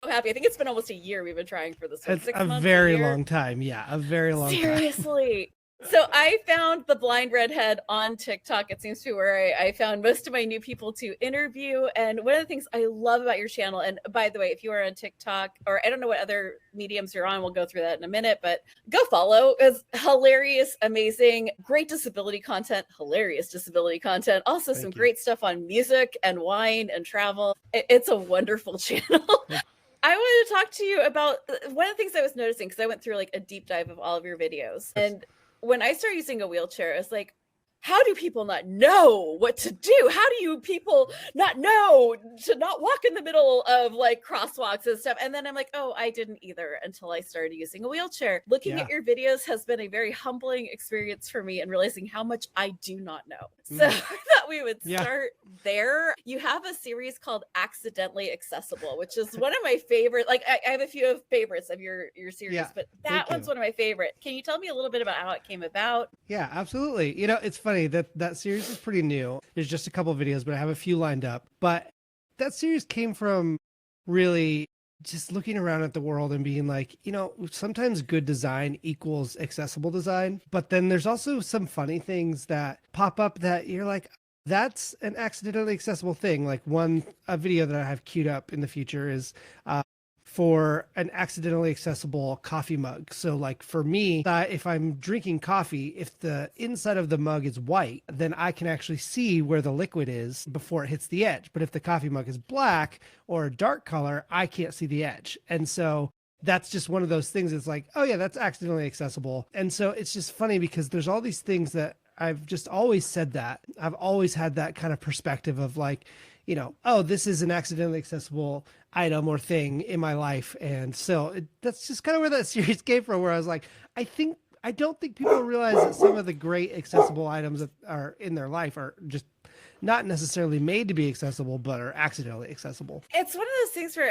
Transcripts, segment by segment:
So happy. I think it's been almost a year we've been trying for this one. It's 6 a months, a very year. long time. Yeah, a very long time. Seriously. So I found the blind redhead on TikTok. It seems to be where I found most of my new people to interview. And one of the things I love about your channel, and by the way, if you are on TikTok, or I don't know what other mediums you're on, we'll go through that in a minute, but go follow. It's hilarious, amazing, great disability content, hilarious disability content. Also some Thank you. great stuff on music and wine and travel. It's a wonderful channel. I wanted to talk to you about one of the things I was noticing because I went through like a deep dive of all of your videos. And when I started using a wheelchair, I was like, how do people not know what to do? How do you people not know to not walk in the middle of like crosswalks and stuff? And then I'm like, oh, I didn't either until I started using a wheelchair. Looking at your videos has been a very humbling experience for me and realizing how much I do not know. So I thought we would start there. You have a series called Accidentally Accessible, which is one of my favorite. Like I have a few of favorites of your series, but that one's one of my favorite. Can you tell me a little bit about how it came about? Yeah, absolutely. It's funny that series is pretty new. There's just a couple of videos, but I have a few lined up. But that series came from really just looking around at the world and being like, sometimes good design equals accessible design. But then there's also some funny things that pop up that you're like, that's an accidentally accessible thing. Like a video that I have queued up in the future is for an accidentally accessible coffee mug. So like for me, if I'm drinking coffee, if the inside of the mug is white, then I can actually see where the liquid is before it hits the edge. But if the coffee mug is black or a dark color, I can't see the edge. And so that's just one of those things. It's like, oh yeah, that's accidentally accessible. And so it's just funny because there's all these things that I've just always said that. I've always had that kind of perspective of like, oh, this is an accidentally accessible item or thing in my life. And so that's just kind of where that series came from, where I was like, I don't think people realize that some of the great accessible items that are in their life are just not necessarily made to be accessible, but are accidentally accessible. It's one of those things where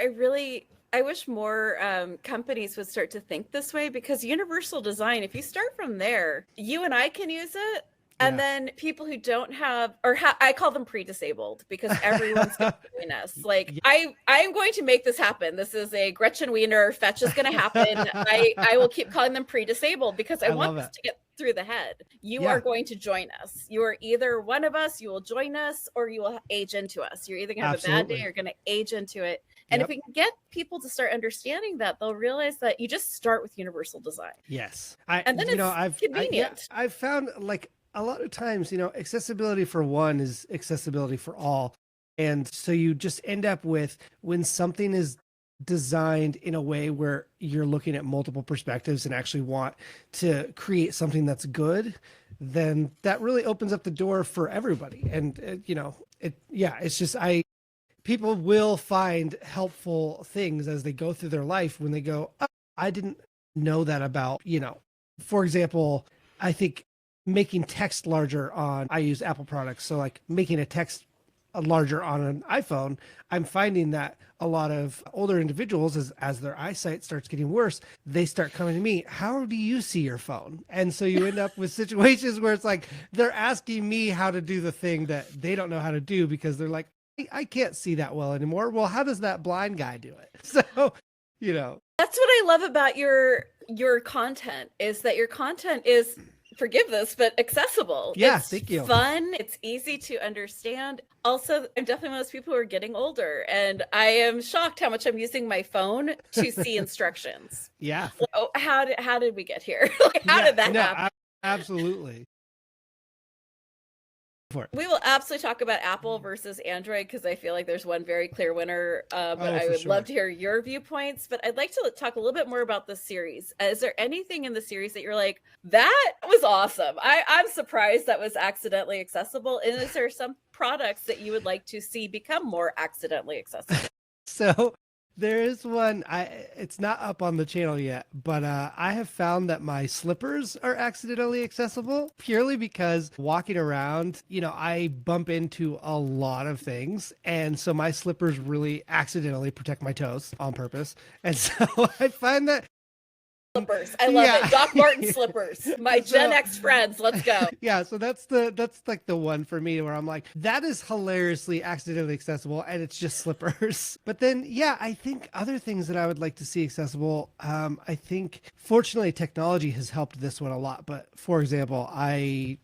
I wish more companies would start to think this way, because universal design, if you start from there, you and I can use it. And then people who don't have, I call them pre-disabled, because everyone's going to join us. Like, I'm going to make this happen. This is a Gretchen Wiener fetch is going to happen. I will keep calling them pre-disabled because I want this to get through the head. You are going to join us. You are either one of us, you will join us, or you will age into us. You're either going to have a bad day or you're going to age into it. And if we can get people to start understanding that, they'll realize that you just start with universal design. Yes. And then it's convenient. I've found like, a lot of times, accessibility for one is accessibility for all. And so you just end up with, when something is designed in a way where you're looking at multiple perspectives and actually want to create something that's good, then that really opens up the door for everybody. And, it's just, people will find helpful things as they go through their life when they go, oh, I didn't know that about, for example, I think making text larger I use Apple products. So like making a text larger on an iPhone, I'm finding that a lot of older individuals, as their eyesight starts getting worse, they start coming to me, how do you see your phone? And so you end up with situations where it's like, they're asking me how to do the thing that they don't know how to do, because they're like, I can't see that well anymore. Well, how does that blind guy do it? So, That's what I love about your content, is that your content is, forgive this, but accessible. Yeah, it's thank you. Fun. It's easy to understand. Also, I'm definitely one of those people who are getting older, and I am shocked how much I'm using my phone to see instructions. Yeah. Oh, how did we get here? How did that happen? Absolutely. We will absolutely talk about Apple versus Android, because I feel like there's one very clear winner, but I would love to hear your viewpoints. But I'd like to talk a little bit more about the series. Is there anything in the series that you're like, that was awesome? I'm surprised that was accidentally accessible. And is there some products that you would like to see become more accidentally accessible? So there is one, it's not up on the channel yet, but I have found that my slippers are accidentally accessible, purely because walking around, I bump into a lot of things. And so my slippers really accidentally protect my toes on purpose. And so I find that Slippers. I love it. Doc Marten slippers. My Gen X friends. Let's go. Yeah, so that's like the one for me where I'm like, that is hilariously accidentally accessible, and it's just slippers. But then, yeah, I think other things that I would like to see accessible. I think fortunately technology has helped this one a lot. But for example, I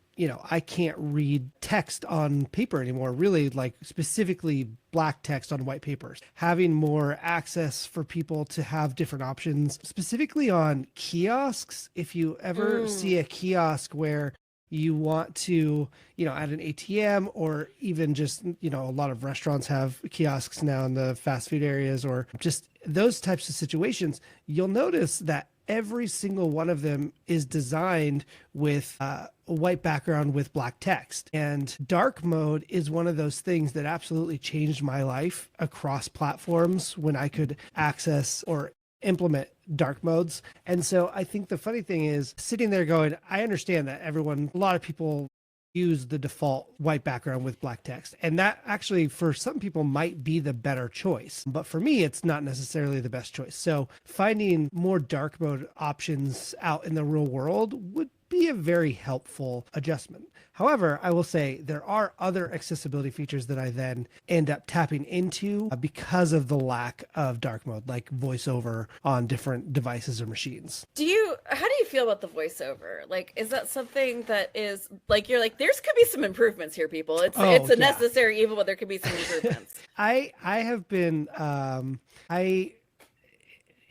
can't read text on paper anymore, really, like specifically black text on white papers. Having more access for people to have different options, specifically on kiosks. If you ever see a kiosk where you want to, at an ATM, or even just, a lot of restaurants have kiosks now in the fast food areas, or just those types of situations, you'll notice that every single one of them is designed with a white background with black text. And dark mode is one of those things that absolutely changed my life across platforms when I could access or implement dark modes. And so I think the funny thing is sitting there going, I understand that a lot of people use the default white background with black text. And that actually, for some people, might be the better choice. But for me, it's not necessarily the best choice. So finding more dark mode options out in the real world would be a very helpful adjustment. However, I will say there are other accessibility features that I then end up tapping into because of the lack of dark mode, like voiceover on different devices or machines. How do you feel about the voiceover? Like, is that something that is like, you're like, there's could be some improvements here, people. It's a necessary evil, but there could be some improvements. I have been, I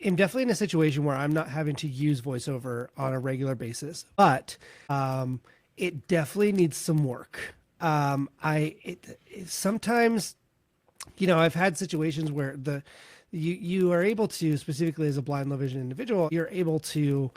am definitely in a situation where I'm not having to use voiceover on a regular basis, but, it definitely needs some work. Sometimes, I've had situations where you are able to, specifically as a blind low vision individual, you're able to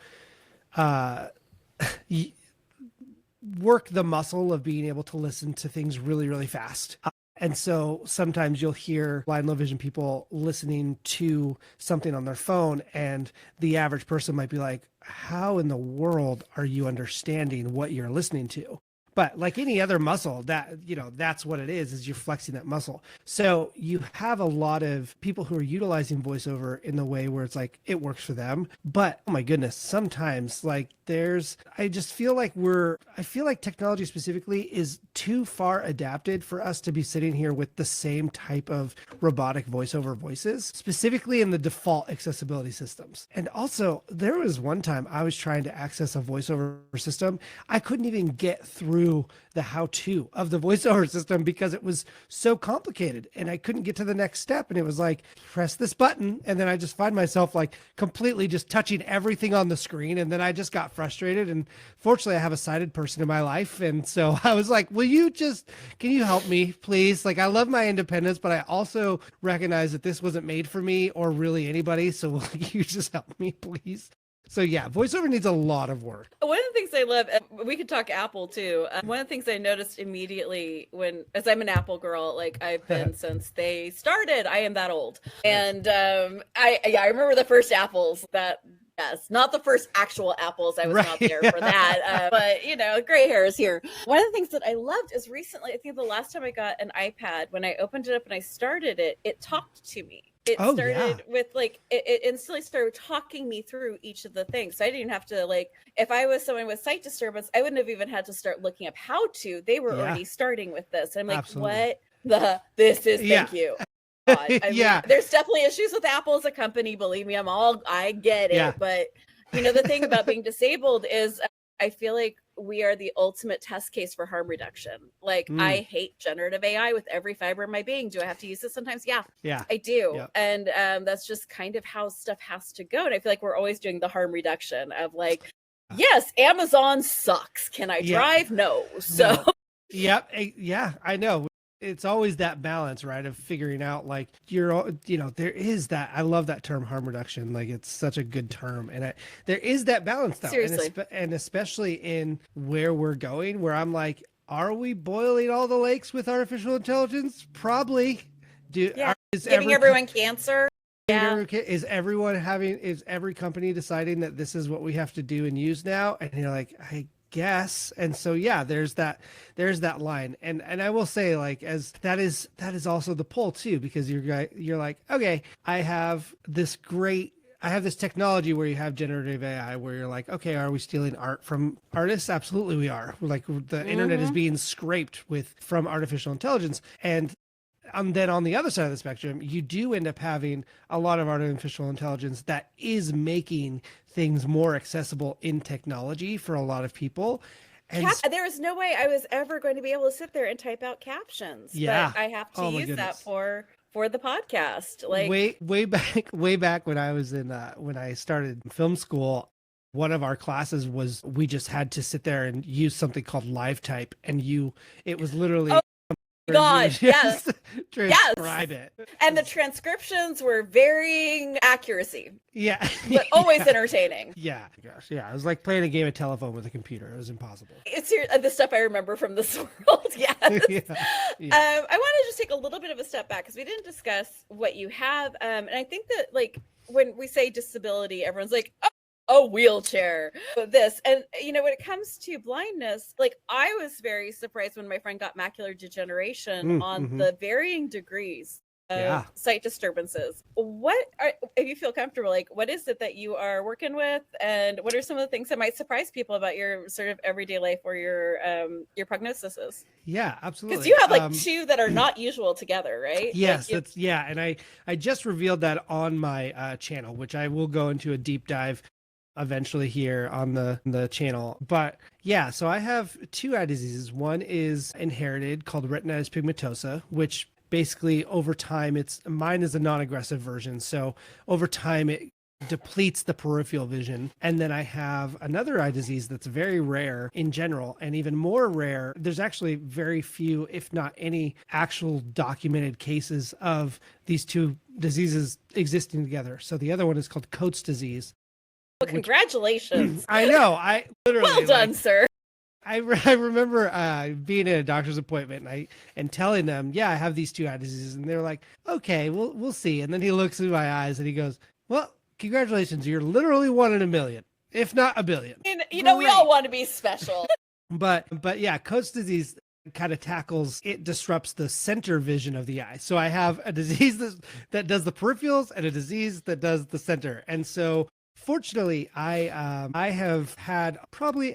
work the muscle of being able to listen to things really, really fast. And so sometimes you'll hear blind low vision people listening to something on their phone, and the average person might be like, how in the world are you understanding what you're listening to? But like any other muscle, that's what it is you're flexing that muscle. So you have a lot of people who are utilizing voiceover in the way where it's like, it works for them. But oh my goodness, sometimes like I feel like technology specifically is too far adapted for us to be sitting here with the same type of robotic voiceover voices, specifically in the default accessibility systems. And also there was one time I was trying to access a voiceover system. I couldn't even get through the how-to of the voiceover system because it was so complicated and I couldn't get to the next step. And it was like, press this button. And then I just find myself like completely just touching everything on the screen. And then I just got frustrated. And fortunately I have a sighted person in my life. And so I was like, can you help me, please? Like, I love my independence, but I also recognize that this wasn't made for me or really anybody. So will you just help me, please? So yeah, voiceover needs a lot of work. One of the things I love, we could talk Apple too. One of the things I noticed immediately as I'm an Apple girl, like I've been since they started, I am that old. And I remember the first Apples yes, not the first actual apples. I was not there for that. But, gray hair is here. One of the things that I loved is recently, I think the last time I got an iPad, when I opened it up and I started it, it talked to me. It started with it instantly started talking me through each of the things. So I didn't even have to if I was someone with sight disturbance, I wouldn't have even had to start looking up how to. They were already starting with this. And I'm like, absolutely. This is, thank you. Mean, there's definitely issues with Apple as a company. Believe me, I get it. But the thing about being disabled is I feel like we are the ultimate test case for harm reduction. I hate generative AI with every fiber of my being. Do I have to use it sometimes? Yeah, I do. Yep. And that's just kind of how stuff has to go. And I feel like we're always doing the harm reduction of yes, Amazon sucks. Can I drive? No. So no. Yep. Yeah, I know. It's always that balance, right? Of figuring out there is that. I love that term, harm reduction. It's such a good term. And there is that balance though. Seriously. And especially in where we're going, where I'm like, are we boiling all the lakes with artificial intelligence? Probably. Giving everyone cancer. Yeah. Is every company deciding that this is what we have to do and use now? And you're like, I guess. And so there's that line, and I will say as that is also the pull too, because you're like, okay, I have this great I have this technology where you have generative AI where you're like, okay, are we stealing art from artists? Absolutely we are. Like the internet is being scraped from artificial intelligence. And then on the other side of the spectrum, you do end up having a lot of artificial intelligence that is making things more accessible in technology for a lot of people. And there was no way I was ever going to be able to sit there and type out captions. yeah, But I have to oh my use that goodness. for the podcast. Like, Way back when I was in when I started film school, one of our classes was we just had to sit there and use something called live type, and it was literally oh God, you would yes, just transcribe it. And the transcriptions were varying accuracy, Yeah, but always entertaining. Yeah, gosh, yeah. It was like playing a game of telephone with a computer. It was impossible. It's the stuff I remember from this world. Yes. Yeah. I want to just take a little bit of a step back because we didn't discuss what you have. And I think that, like, when we say disability, everyone's like, oh, a wheelchair, this. And, when it comes to blindness, like, I was very surprised when my friend got macular degeneration on the varying degrees of sight disturbances. If you feel comfortable, like, what is it that you are working with, and what are some of the things that might surprise people about your sort of everyday life or your prognosis is? Yeah, absolutely. Because you have like two that are not usual together, right? Yes, like, and I just revealed that on my channel, which I will go into a deep dive eventually here on the channel. But yeah, so I have two eye diseases. One is inherited, called retinitis pigmentosa, which basically over time, mine is a non-aggressive version. So over time it depletes the peripheral vision. And then I have another eye disease that's very rare in general, and even more rare. There's actually very few, if not any, actual documented cases of these two diseases existing together. So the other one is called Coates disease. Well, congratulations. I know. I literally, well done, sir. I remember being at a doctor's appointment and telling them, yeah, I have these two eye diseases. And they're like, okay, we'll see. And then he looks in my eyes and he goes, well, congratulations. You're literally 1 in a million, if not a billion. We all want to be special. But yeah, Coates disease kind of disrupts the center vision of the eye. So I have a disease that does the peripherals and a disease that does the center. And so fortunately, I have had probably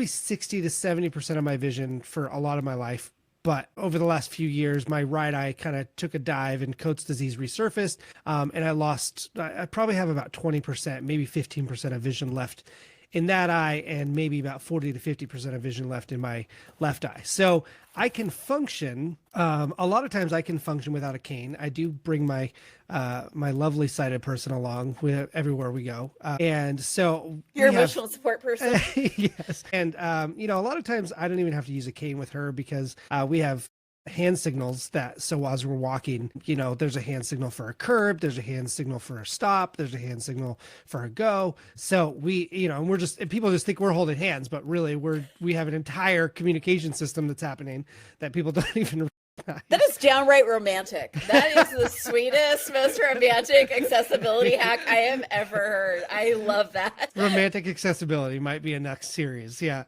60 to 70% of my vision for a lot of my life. But over the last few years, my right eye kind of took a dive and Coates disease resurfaced. And I probably have about 20%, maybe 15% of vision left in that eye, and maybe about 40 to 50% of vision left in my left eye. So I can function. A lot of times I can function without a cane. I do bring my lovely sighted person along with everywhere we go. And so your emotional support person. Yes. And, a lot of times I don't even have to use a cane with her because we have hand signals so as we're walking, there's a hand signal for a curb, there's a hand signal for a stop, there's a hand signal for a go. So we, and people just think we're holding hands, but really we have an entire communication system that's happening that people don't even recognize. That is downright romantic. That is the sweetest, most romantic accessibility hack I have ever heard. I love that. Romantic accessibility might be a next series. Yeah.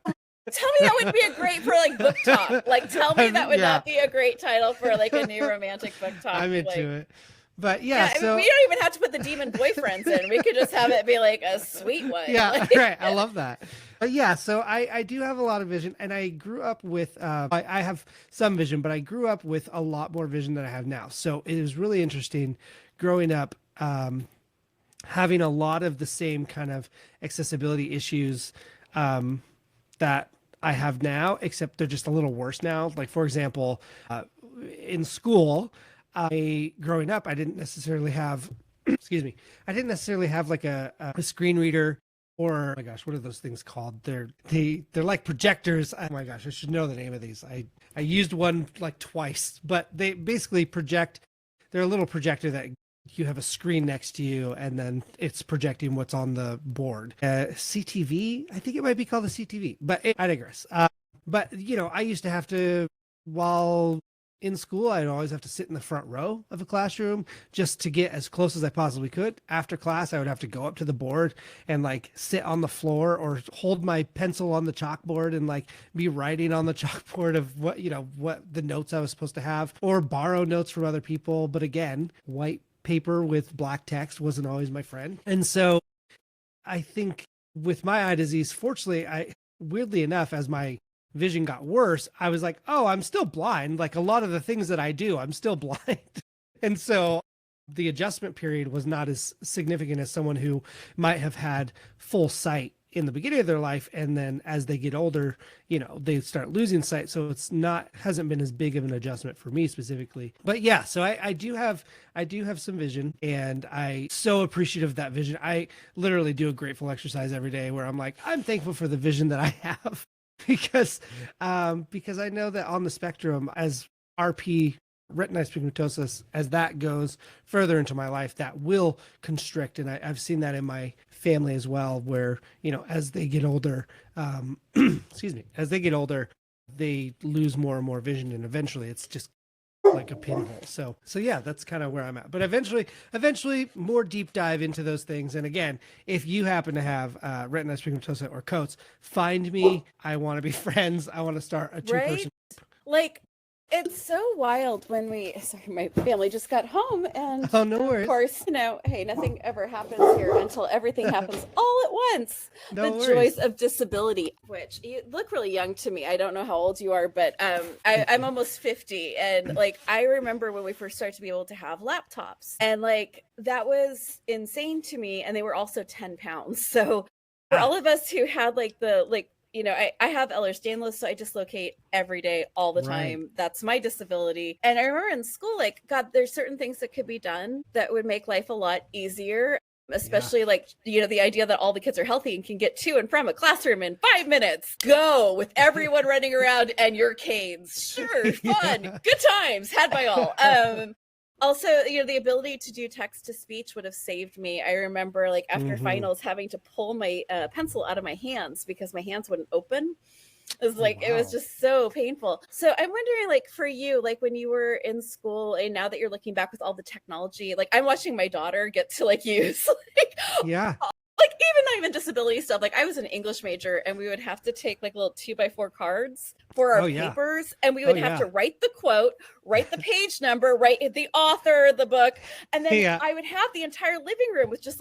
Tell me that would be a great for like book talk. Like, tell me that would not be a great title for like a new romantic book talk. I'm into it. But so we don't even have to put the demon boyfriends in. We could just have it be like a sweet one. Yeah, like, right. I love that. But yeah, so I do have a lot of vision, and I grew up with I have some vision, but I grew up with a lot more vision than I have now. So it was really interesting growing up, having a lot of the same kind of accessibility issues that I have now, except they're just a little worse now. Like, for example, in school, growing up, I didn't necessarily have, I didn't necessarily have like a screen reader, or, oh my gosh, what are those things called? They're like projectors. Oh my gosh, I should know the name of these. I used one like twice, but they basically project. They're a little projector that you have a screen next to you, and then it's projecting what's on the board. CTV, I think it might be called a CTV, but I digress. But I used to have to, while in school, I'd always have to sit in the front row of a classroom just to get as close as I possibly could. After class, I would have to go up to the board and like sit on the floor or hold my pencil on the chalkboard and like be writing on the chalkboard of what the notes I was supposed to have, or borrow notes from other people. But again, white paper with black text wasn't always my friend. And so I think with my eye disease, fortunately, I weirdly enough, as my vision got worse, I was like, oh, I'm still blind. Like a lot of the things that I do, I'm still blind. And so the adjustment period was not as significant as someone who might have had full sight in the beginning of their life, and then as they get older, they start losing sight. So it's not hasn't been as big of an adjustment for me specifically. But yeah, so I do have some vision, and I so appreciative of that vision. I literally do a grateful exercise every day where I'm like, I'm thankful for the vision that I have. because I know that on the spectrum, as RP, retinitis pigmentosa, as that goes further into my life, that will constrict. And I've seen that in my family as well, where, as they get older, excuse me, as they get older, they lose more and more vision. And eventually it's just like a pinhole. So yeah, that's kind of where I'm at. But eventually more deep dive into those things. And again, if you happen to have retinitis pigmentosa or coats, find me. I want to be friends. I want to start a 2-person. Like, it's so wild when my family just got home, and oh, no worries. Of course, hey, nothing ever happens here until everything happens all at once. No the worries. Joys of disability, which you look really young to me. I don't know how old you are, but I'm almost 50. And like, I remember when we first started to be able to have laptops, and like, that was insane to me. And they were also 10 pounds. So for all of us who had I have Ehlers-Danlos, so I dislocate every day, all the time. Right. That's my disability. And I remember in school, like, God, there's certain things that could be done that would make life a lot easier, especially the idea that all the kids are healthy and can get to and from a classroom in 5 minutes. Go with everyone running around and your canes. Sure, fun, good times had by all. Also, the ability to do text to speech would have saved me. I remember, like, after finals, having to pull my pencil out of my hands because my hands wouldn't open. It was like, it was just so painful. So I'm wondering, like, for you, like, when you were in school, and now that you're looking back with all the technology, like, I'm watching my daughter get to, like, use, like, even not even disability stuff. Like, I was an English major, and we would have to take like little 2x4 cards for our papers, and we would have to write the quote, write the page number, write the author, the book, and then I would have the entire living room with just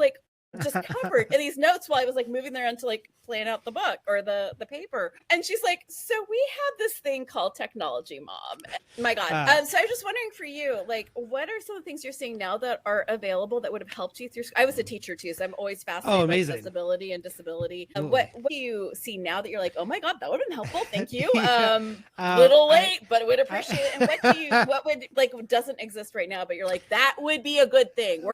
covered in these notes while I was like moving around to like plan out the book or the paper. And she's like, so we have this thing called technology, Mom. My God. So I was just wondering for you, like, what are some of the things you're seeing now that are available that would have helped you through? I was a teacher too, so I'm always fascinated by accessibility and disability. What do you see now that you're like, oh my God, that would have been helpful. Thank you. Little late, but would appreciate it. And what would like doesn't exist right now, but you're like, that would be a good thing.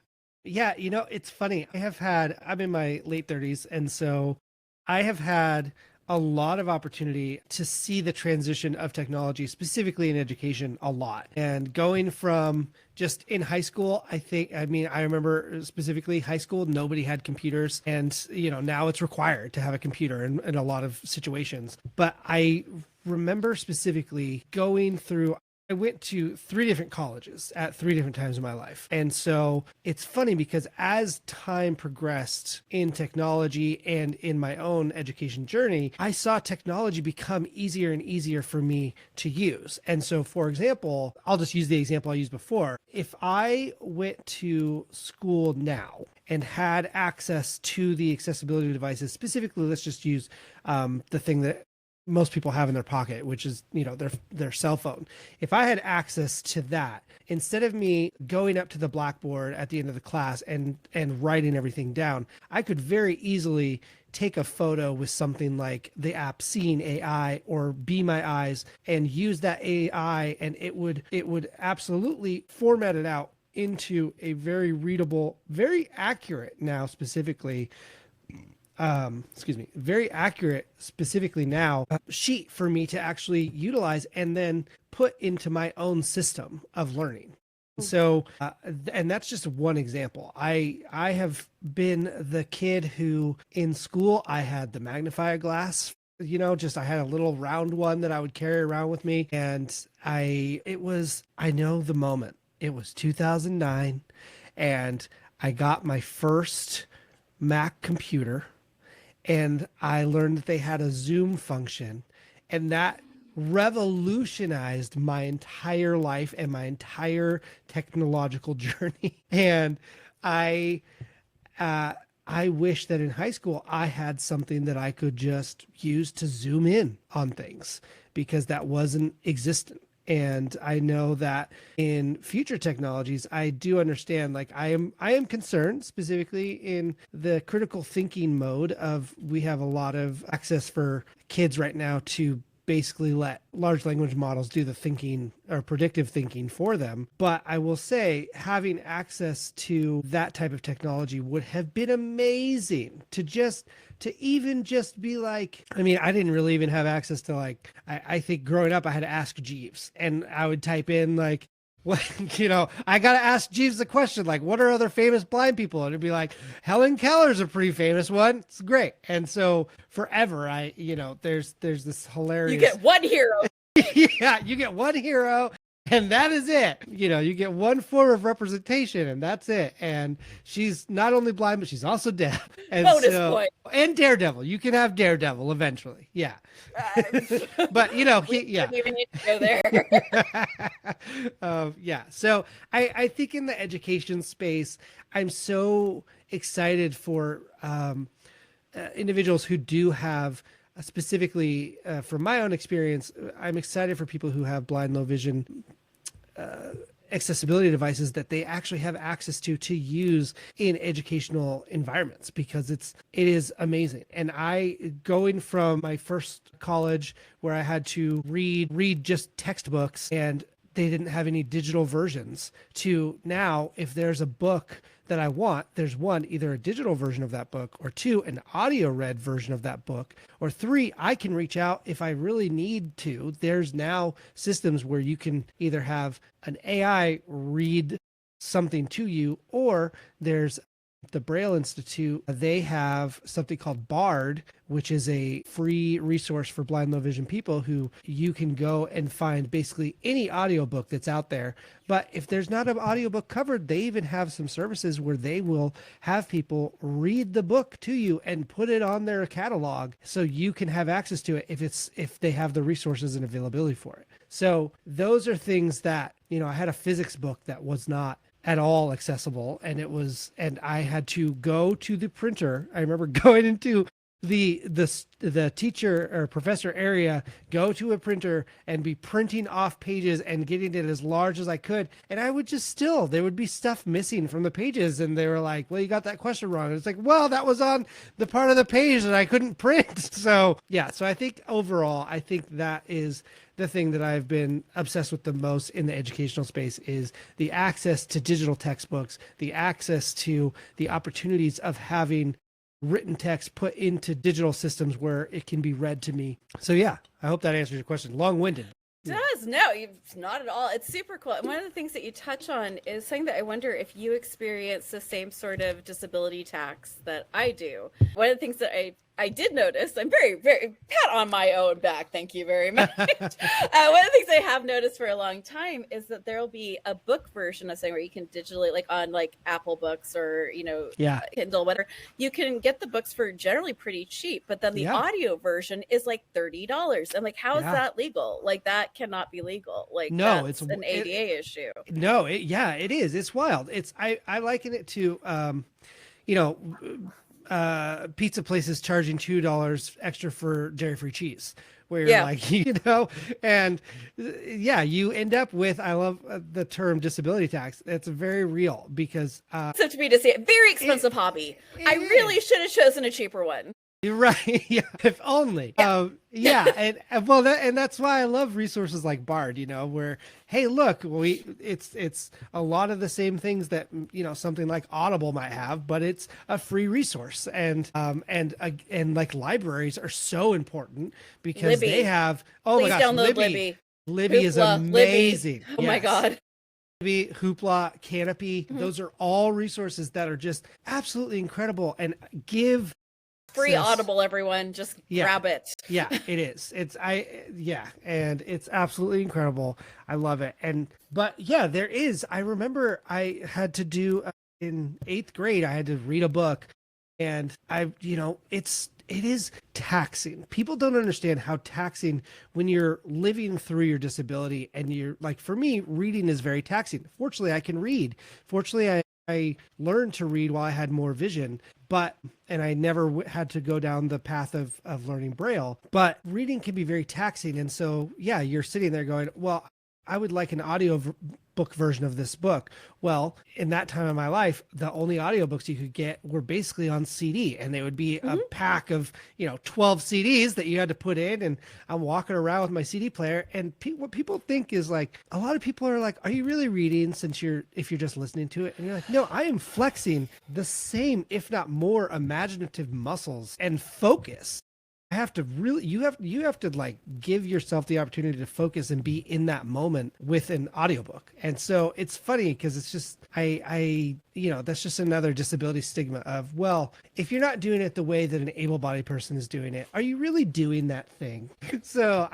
Yeah, it's funny. I'm in my late 30s, and so I have had a lot of opportunity to see the transition of technology, specifically in education, a lot. And going from just in high school, I remember specifically high school, nobody had computers, and now it's required to have a computer in a lot of situations. But I remember specifically going through, I went to 3 different colleges at 3 different times in my life. And so it's funny because as time progressed in technology and in my own education journey, I saw technology become easier and easier for me to use. And so, for example, I'll just use the example I used before. If I went to school now and had access to the accessibility devices, specifically, let's just use the thing that most people have in their pocket, which is, their cell phone. If I had access to that, instead of me going up to the blackboard at the end of the class and writing everything down, I could very easily take a photo with something like the app Seeing AI or Be My Eyes and use that AI, and it would absolutely format it out into a very readable, very accurate now specifically very accurate specifically now sheet for me to actually utilize and then put into my own system of learning. So, and that's just one example. I have been the kid who in school, I had the magnifier glass, I had a little round one that I would carry around with me. And I know the moment. It was 2009 and I got my first Mac computer. And I learned that they had a Zoom function, and that revolutionized my entire life and my entire technological journey. And I, I wish that in high school I had something that I could just use to zoom in on things, because that wasn't existent. And I know that in future technologies, I do understand, like I am concerned specifically in the critical thinking mode of, we have a lot of access for kids right now to basically let large language models do the thinking or predictive thinking for them. But I will say, having access to that type of technology would have been amazing to even just be like, I mean, I didn't really even have access to, like, I think growing up I had to ask Jeeves, and I would type in like, what, I got to ask Jeeves the question, like, what are other famous blind people? And it'd be like, Helen Keller's a pretty famous one. It's great. And so forever, there's this hilarious. You get one hero. Yeah, you get one hero, and that is it. You get one form of representation, and that's it. And she's not only blind, but she's also deaf. And Bonus point. And Daredevil. You can have Daredevil eventually. Yeah. But we don't even need to go there. Yeah. So I think in the education space, I'm so excited for individuals who do have, specifically from my own experience, I'm excited for people who have blind, low vision accessibility devices that they actually have access to use in educational environments, because it is amazing. And going from my first college where I had to read just textbooks and they didn't have any digital versions, to now, if there's a book that I want, there's one, either a digital version of that book, or two, an audio read version of that book, or three, I can reach out if I really need to. There's now systems where you can either have an AI read something to you, or there's the Braille Institute. They have something called Bard, which is a free resource for blind, low vision people, who you can go and find basically any audiobook that's out there. But if there's not an audiobook covered, they even have some services where they will have people read the book to you and put it on their catalog so you can have access to it if they have the resources and availability for it. So those are things that, I had a physics book that was not at all accessible, and I had to go to the printer. I remember going into the teacher or professor area, go to a printer and be printing off pages and getting it as large as I could. And I would there would be stuff missing from the pages. And they were like, well, you got that question wrong. And it's like, well, that was on the part of the page that I couldn't print. So yeah, so I think overall, that is the thing that I've been obsessed with the most in the educational space, is the access to digital textbooks, the access to the opportunities of having written text put into digital systems where it can be read to me. So yeah, I hope that answers your question. Long-winded. It does. No, not at all. It's super cool. And one of the things that you touch on is something that I wonder if you experience the same sort of disability tax that I do. One of the things that I did notice, I'm very, very pat on my own back. Thank you very much. One of the things I have noticed for a long time is that there'll be a book version of something where you can digitally, like on like Apple Books or, Kindle, whatever. You can get the books for generally pretty cheap, but then the audio version is like $30. I'm like, how is that legal? Like, that cannot be legal. Like, no, it's an ADA issue. No, it is. It's wild. I liken it to, pizza places charging $2 extra for dairy-free cheese, where you're like, and you end up with, I love the term disability tax. It's very real, because so to me to see it, very expensive hobby. I really should have chosen a cheaper one. You're right. Yeah, if only. And that's why I love resources like Bard. Where, hey, look, it's a lot of the same things that something like Audible might have, but it's a free resource. And like libraries are so important, because Libby. They have. Oh my gosh, download Libby. Libby is amazing. Libby. Oh my God. Libby, Hoopla, Canopy. Mm-hmm. Those are all resources that are just absolutely incredible and give. Free Audible, everyone. Just grab it. Yeah, it is. And it's absolutely incredible. I love it. But there is. I remember I had to do in 8th grade, I had to read a book, and it's it is taxing. People don't understand how taxing when you're living through your disability, and you're like, for me, reading is very taxing. Fortunately, I can read. Fortunately, I learned to read while I had more vision, and I never had to go down the path of learning Braille, but reading can be very taxing. And so, yeah, you're sitting there going, well, I would like an book version of this book. Well, in that time of my life, the only audiobooks you could get were basically on CD, and they would be a pack of, 12 CDs that you had to put in. And I'm walking around with my CD player, and what people think is like, a lot of people are like, are you really reading if you're just listening to it? And you're like, no, I am flexing the same, if not more, imaginative muscles and focus. Have to really, you have to like give yourself the opportunity to focus and be in that moment with an audiobook. And so it's funny because it's just that's just another disability stigma of, well, if you're not doing it the way that an able-bodied person is doing it, are you really doing that thing? So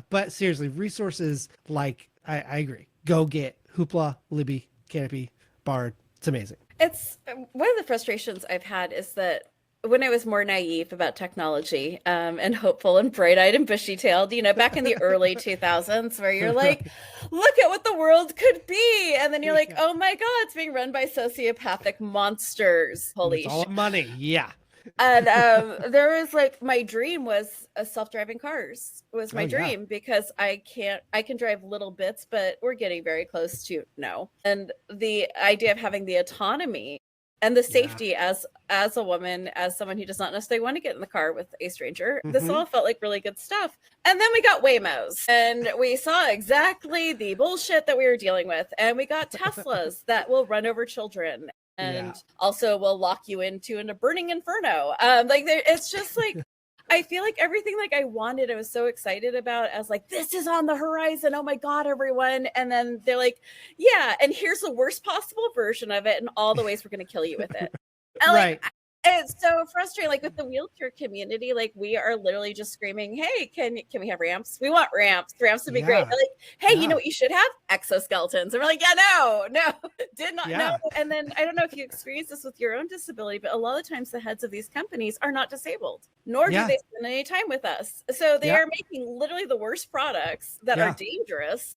but seriously, resources like, I agree, go get Hoopla, Libby, Canopy, Bard. It's amazing. It's one of the frustrations I've had is that when I was more naive about technology, and hopeful and bright-eyed and bushy-tailed, back in the early 2000s, where you're like, look at what the world could be. And then you're like, oh my God, it's being run by sociopathic monsters. Holy shit. All money. Yeah. And there was like, my dream was self-driving cars was my dream, because I can drive little bits, but we're getting very close to no. And the idea of having the autonomy and the safety as a woman, as someone who does not necessarily want to get in the car with a stranger, this all felt like really good stuff. And then we got Waymos, and we saw exactly the bullshit that we were dealing with. And we got Teslas that will run over children and also will lock you into a burning inferno. It's just like, I feel like everything like I wanted, I was so excited about, as like, this is on the horizon. Oh my God, everyone. And then they're like, yeah, and here's the worst possible version of it and all the ways we're going to kill you with it. And like, it's so frustrating. Like with the wheelchair community, like we are literally just screaming, hey, can we have ramps? We want ramps. Ramps would be great. Like, hey, you know what you should have? Exoskeletons. And we're like, no, did not know. And then I don't know if you experience this with your own disability, but a lot of times the heads of these companies are not disabled, nor do they spend any time with us. So they are making literally the worst products that are dangerous,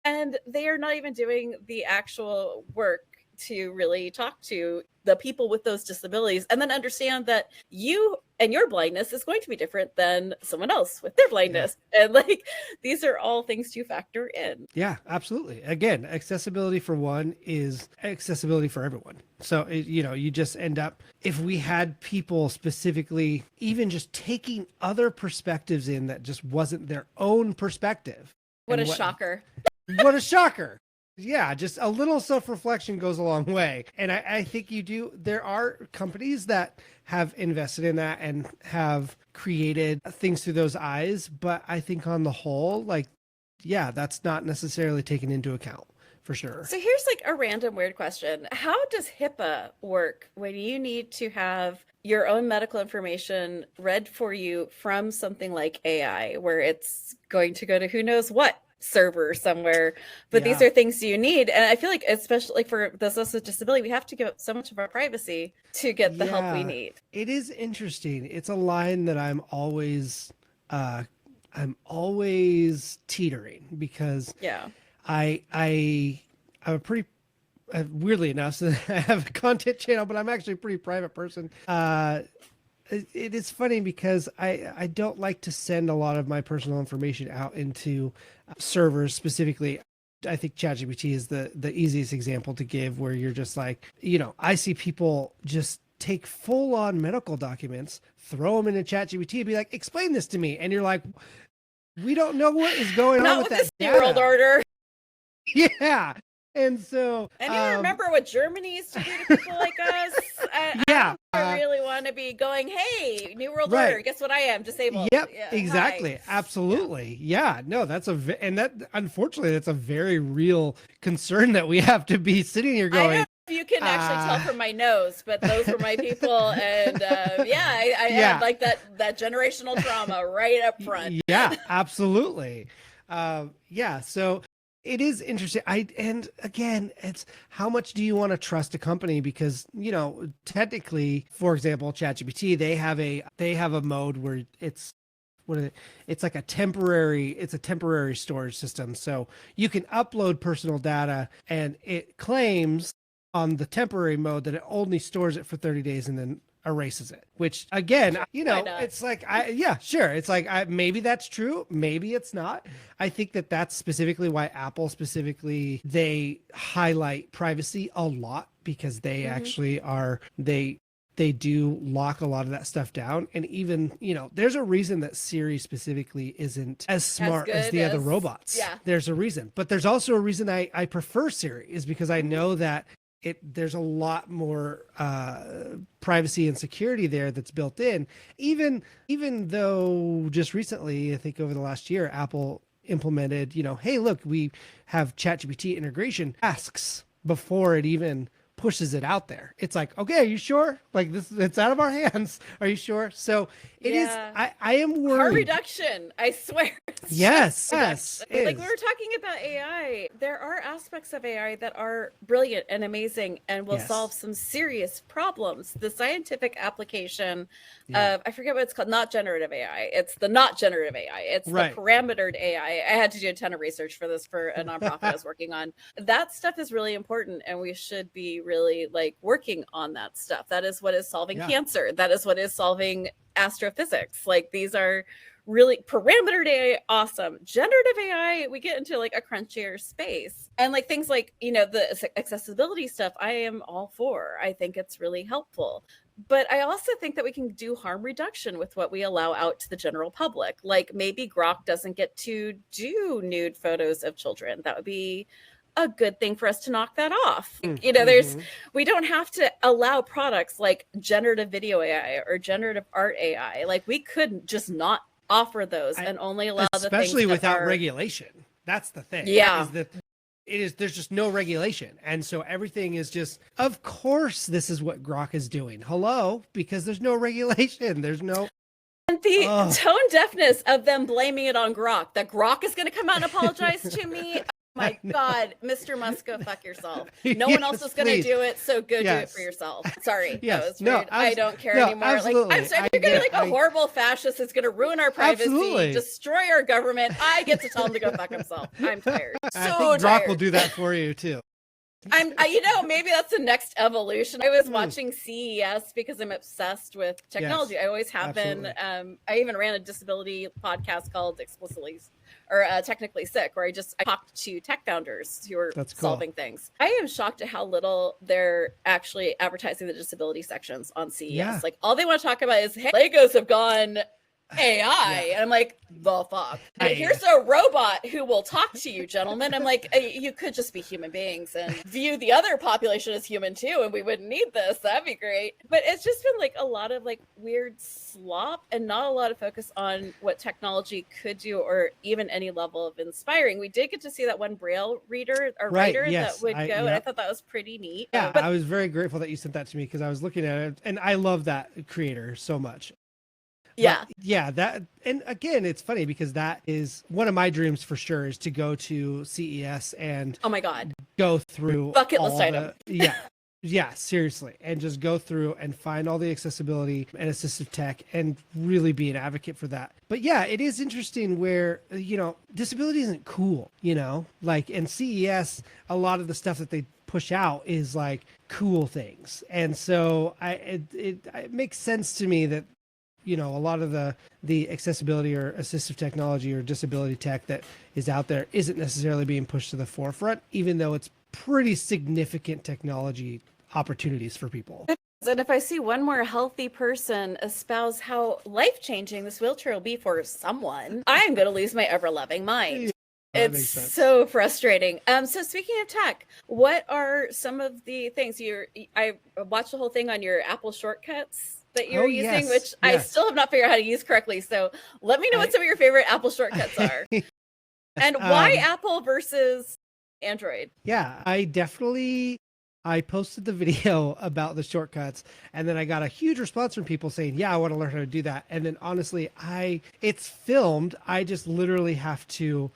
and they are not even doing the actual work to really talk to the people with those disabilities, and then understand that you and your blindness is going to be different than someone else with their blindness. And like, these are all things to factor in. Yeah, absolutely. Again, accessibility for one is accessibility for everyone. So, you just end up, if we had people specifically even just taking other perspectives in that just wasn't their own perspective. What a shocker. What a shocker. Yeah, just a little self-reflection goes a long way. And I think there are companies that have invested in that and have created things through those eyes. But I think on the whole, that's not necessarily taken into account, for sure. So here's like a random weird question. How does HIPAA work when you need to have your own medical information read for you from something like AI, where it's going to go to who knows what server somewhere, but these are things you need? And I feel like, especially like for those with disability, we have to give up so much of our privacy to get the help we need. It is interesting. It's a line that I'm always teetering, because I'm a pretty weirdly enough, so I have a content channel, but I'm actually a pretty private person. It is funny because I don't like to send a lot of my personal information out into servers specifically. I think ChatGPT is the easiest example to give, where you're just like, I see people just take full on medical documents, throw them into ChatGPT and be like, explain this to me. And you're like, we don't know what is going on with that data. World order. Yeah. And so, and you remember what Germany used to do to people like us? I really want to be going, hey, New World Order, guess what I am? Disabled. Yep, exactly. Hi. Absolutely. Yeah. No, unfortunately, that's a very real concern that we have to be sitting here going. I don't know if you can actually tell from my nose, but those were my people. And I had like that generational trauma right up front. Yeah, absolutely. So It is interesting. And again, it's how much do you want to trust a company? Because, technically, for example, ChatGPT, they have a mode where it's like it's a temporary storage system. So you can upload personal data and it claims on the temporary mode that it only stores it for 30 days and then erases it, which again, it's like, yeah, sure. It's like, maybe that's true. Maybe it's not. I think that that's specifically why Apple they highlight privacy a lot, because they actually they do lock a lot of that stuff down. And even, there's a reason that Siri specifically isn't as smart as the other robots. Yeah. There's a reason. But there's also a reason I prefer Siri, is because I know that there's a lot more privacy and security there that's built in. Even though just recently, I think over the last year, Apple implemented, hey, look, we have ChatGPT integration asks before it even pushes it out there. It's like, okay, are you sure? Like, it's out of our hands. Are you sure? So it is. I am worried. Harm reduction, I swear. Yes. Like, we were talking about AI. There are aspects of AI that are brilliant and amazing and will solve some serious problems. The scientific application of, I forget what it's called, not generative AI. It's the not generative AI. It's the parametered AI. I had to do a ton of research for this for a nonprofit I was working on. That stuff is really important, and we should be really like working on that stuff. That is what is solving cancer. That is what is solving astrophysics. Like, these are really parametered AI, awesome. Generative AI, we get into like a crunchier space. And like things like, the accessibility stuff, I am all for. I think it's really helpful. But I also think that we can do harm reduction with what we allow out to the general public. Like, maybe Grok doesn't get to do nude photos of children. That would be a good thing for us to knock that off. We don't have to allow products like generative video AI or generative art AI. Like, we could just not offer those and only allow the things, especially without regulation. That's the thing. Yeah. Is that there's just no regulation. And so everything is just, of course, this is what Grok is doing. Hello, because there's no regulation. There's no. And the tone deafness of them blaming it on Grok, that Grok is going to come out and apologize to me. My God, Mr. Musk, go fuck yourself. No one else is going to do it, so go do it for yourself. Sorry, that was rude. I don't care anymore. Absolutely. Like, I'm sorry, if you're going to be like a horrible fascist that's going to ruin our privacy, destroy our government, I get to tell him to go fuck himself. I'm tired. I think Grok will do that for you too. Maybe that's the next evolution. I was watching CES because I'm obsessed with technology. I always have been. I even ran a disability podcast called Technically Sick, where I talked to tech founders who are solving things. I am shocked at how little they're actually advertising the disability sections on CES. Like, all they want to talk about is, hey, Legos have gone AI. And I'm like, the fuck? Here's a robot who will talk to you, gentlemen. I'm like, you could just be human beings and view the other population as human too, and we wouldn't need this. That'd be great. But it's just been like a lot of like weird slop and not a lot of focus on what technology could do, or even any level of inspiring. We did get to see that one Braille reader or writer that would go, and I thought that was pretty neat. Yeah, I was very grateful that you sent that to me, because I was looking at it and I love that creator so much. That, and again, it's funny because that is one of my dreams for sure, is to go to CES and oh my God, go through bucket list item. Seriously, and just go through and find all the accessibility and assistive tech and really be an advocate for that. But yeah, it is interesting where, disability isn't cool, like in CES, a lot of the stuff that they push out is like cool things. And so it makes sense to me that, a lot of the accessibility or assistive technology or disability tech that is out there isn't necessarily being pushed to the forefront, even though it's pretty significant technology opportunities for people. And if I see one more healthy person espouse how life-changing this wheelchair will be for someone, I'm going to lose my ever-loving mind. It's so frustrating. So speaking of tech, what are some of the things I watched the whole thing on your Apple shortcuts that you're using, which I still have not figured out how to use correctly. So let me know what some of your favorite Apple shortcuts are. And why Apple versus Android? Yeah, I posted the video about the shortcuts, and then I got a huge response from people saying, yeah, I want to learn how to do that. And then honestly, it's filmed. I just literally have to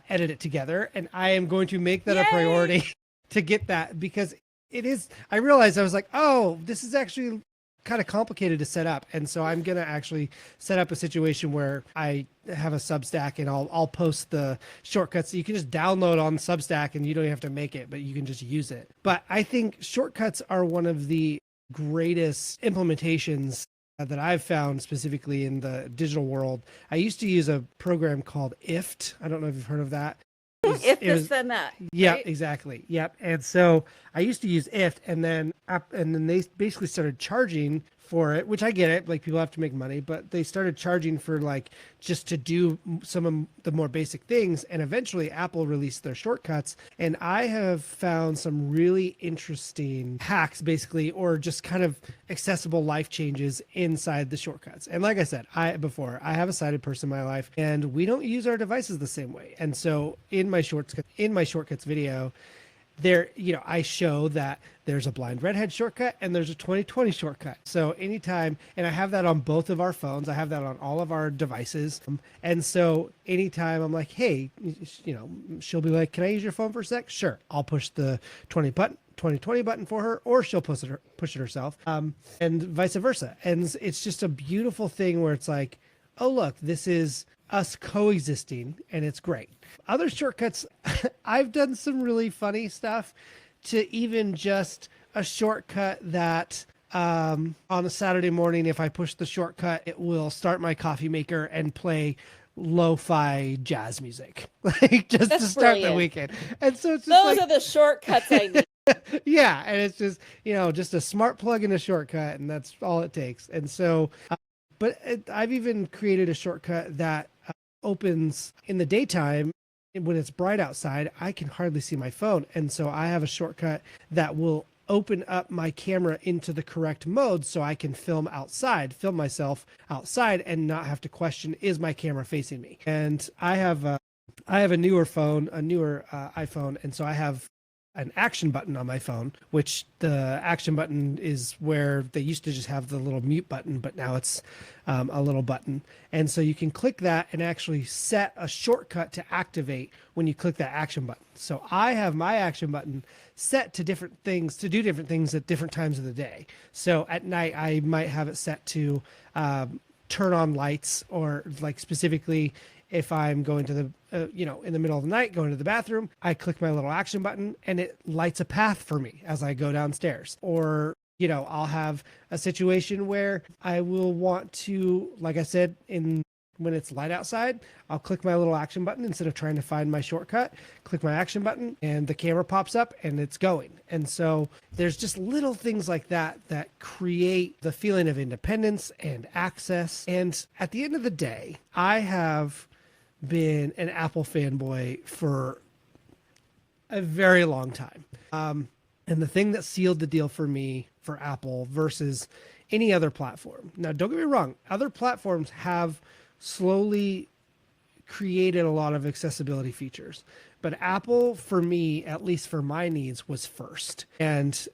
edit it together. And I am going to make that Yay! a priority to get that, because it is, I realized I was like, oh, this is actually kind of complicated to set up. And so I'm going to actually set up a situation where I have a Substack, and I'll post the shortcuts. You can just download on Substack and you don't have to make it, but you can just use it. But I think shortcuts are one of the greatest implementations that I've found specifically in the digital world. I used to use a program called IFT. I don't know if you've heard of that. If this, then that. Yeah, right? exactly. Yep. And so I used to use IFT, and then they basically started charging for it, which I get it. Like, people have to make money, but they started charging for, like, just to do some of the more basic things. And eventually Apple released their shortcuts, and I have found some really interesting hacks, basically, or just kind of accessible life changes inside the shortcuts. And like I said, I have a sighted person in my life, and we don't use our devices the same way. And so in my shortcuts video, there, I show that there's a blind redhead shortcut and there's a 2020 shortcut. So anytime, and I have that on both of our phones, I have that on all of our devices. And so anytime I'm like, hey, she'll be like, can I use your phone for a sec? Sure. I'll push the 2020 button for her, or she'll push it herself. And vice versa. And it's just a beautiful thing where it's like, oh, look, this is us coexisting, and it's great. Other shortcuts, I've done some really funny stuff, to even just a shortcut that on a Saturday morning, if I push the shortcut, it will start my coffee maker and play lo-fi jazz music, like, just That's to start brilliant. the weekend. And so it's just Those like, are the shortcuts I need. yeah, and it's just, just a smart plug in a shortcut, and that's all it takes. And so, I've even created a shortcut that opens in the daytime. When it's bright outside, I can hardly see my phone. And so I have a shortcut that will open up my camera into the correct mode, so I can film myself outside, and not have to question, is my camera facing me? And I have a newer iPhone. And so I have an action button on my phone, which the action button is where they used to just have the little mute button, but now it's a little button. And so you can click that and actually set a shortcut to activate when you click that action button. So I have my action button set to do different things at different times of the day. So at night, I might have it set to turn on lights, or, like, specifically, if I'm going to the, in the middle of the night, going to the bathroom, I click my little action button and it lights a path for me as I go downstairs. Or, I'll have a situation where I will want to, like I said, when it's light outside, I'll click my little action button instead of trying to find my shortcut, click my action button, and the camera pops up and it's going. And so there's just little things like that that create the feeling of independence and access. And at the end of the day, I have been an Apple fanboy for a very long time. And the thing that sealed the deal for me for Apple versus any other platform. Now, don't get me wrong, other platforms have slowly created a lot of accessibility features, but Apple, for me, at least for my needs, was first. And